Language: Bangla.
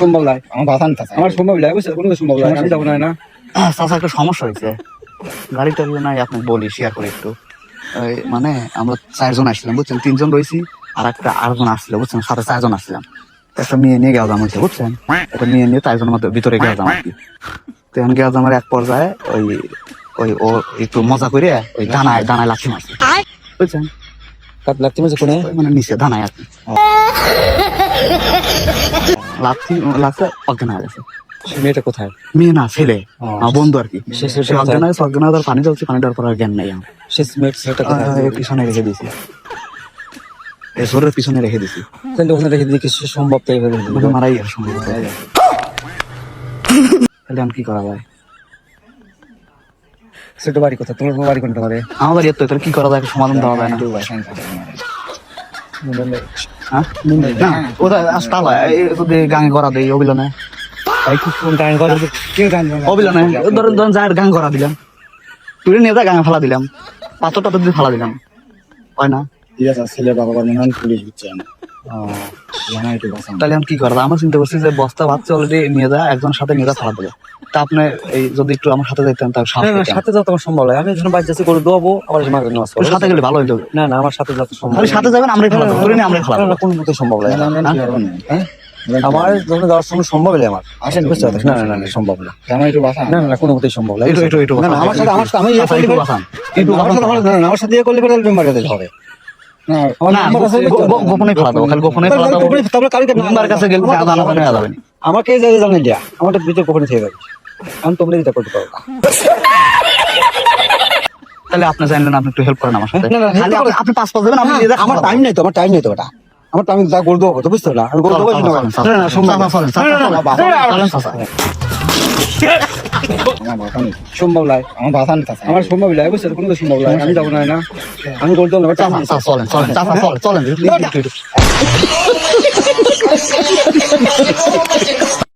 সম্ভব নয়, আমার বাসা নিতে আমার সম্ভব নয়, বুঝছো? কোনো সম্ভব নয়, আমি যাবো না। চাচা একটা সমস্যা হয়েছে, গাড়িটা নাই আপনাকে বলি, শেয়ার করে একটু। মানে আমরা 4 জন আসছিলাম, বুঝছেন, 3 জন রয়েছি, আর একটা আরেকজন আসছিল, বুঝছেন, সাথে 4 জন আসছিলাম। একটা মেয়ে নিয়ে গেলাম হয়েছে, বুঝছেন, একটা মেয়ে নিয়ে 4 জনের মধ্যে ভিতরে গেলাম আর কি। তো এখন গেলাম, এক পর্যায়ে ওই ও একটু মজা করে ওই দানায় লাঠি মারছে, বুঝছেন, লাগতে মাঝে কোনে মানে নিচে দানায় আর কি লাঠি লাগছে, অজ্ঞান হয়ে গেছে। মেয়েটা কোথায়? মেয়ে না, ছেলে, বন্ধু আর কি। সে অজ্ঞান হয়ে পানি জ্বলছে, পানি দেওয়ার পর আর জ্ঞান নেই। ছেলেটা কোথায়? পিছনে রেখে দিয়েছি, এসরের পিছনে রেখে দিয়েছি। তাহলে ওখানে রেখে দিলে কিছু সম্ভব তাই মারাই আর সম্ভব। তাহলে আমি কি করা যায়? সেটা বাড়ি কোথায়? তোমার বাড়ি কোনটা? করে আমার বাড়ি এত, তাহলে কি করা যায়? সমাধান দেওয়া যায় না? গাঙে গড়া দেয় অবিলনে, অবিলনে ধরেন যার গাঙ গড়া দিলাম, তুই নিয়ে যা গাঙে ফালা দিলাম, পাথর টাথর দিয়ে ফালা দিলাম, হয় না? ঠিক আছে, ছেলে বাবা পুলিশ দিচ্ছে। তাহলে আমি কি করা যায়? আমার চিন্তা করছি যে বস্তা ভাবছে অলরেডি নিয়ে যা, একজনের সাথে নিয়ে যা ফালা দেবে। তা আপনি এই যদি একটু আমার সাথে যেতেন তাহলে সাথে যাওয়া তোমার সম্ভব হয়। আমি যখন বাড়ি যাচ্ছি করে দেবো, আবার সাথে গেলে ভালো হইতো। না না, আমার সাথে যাওয়া সম্ভব। সাথে যাবেন, আমরা ফেলা দেবো, আমরা ফেলা দেবো, কোন মতে সম্ভব নয়। আমার যখন যাওয়ার সময় সম্ভব হলে আমার আসেন, বুঝতে পারছি। না না না, সম্ভব না। না না, কোনো মতেই সম্ভব না। আমার সাথে আমার সাথে করলে মেম্বার কাছে হবে। গোপনে ফেলা দেবো, খালি গোপনে ফেলা দেবো। মেম্বার কাছে গেলে যাবে, আমাকে জানেন দিয়া আমারটা ভিতরে গোপনে থেকে যাবে। আমি তোমরা যেটা করতে পারবো। তাহলে আপনি জানলেন, আপনি একটু হেল্প করেন আমার সাথে। আপনি পাস দেবেন, আমার টাইম নেই তো, আমার টাইম নেই তো, ওটা আমার টাইম যা করে দেবো তো, বুঝতে না? আমি করে দেবো। সম্ভব নয়, আমার বাসা নিতে আমার সম্ভব নয়, বুঝছো? কোনো সম্ভব নয়, আমি যাবো না। আমি করে দেবো। চলেন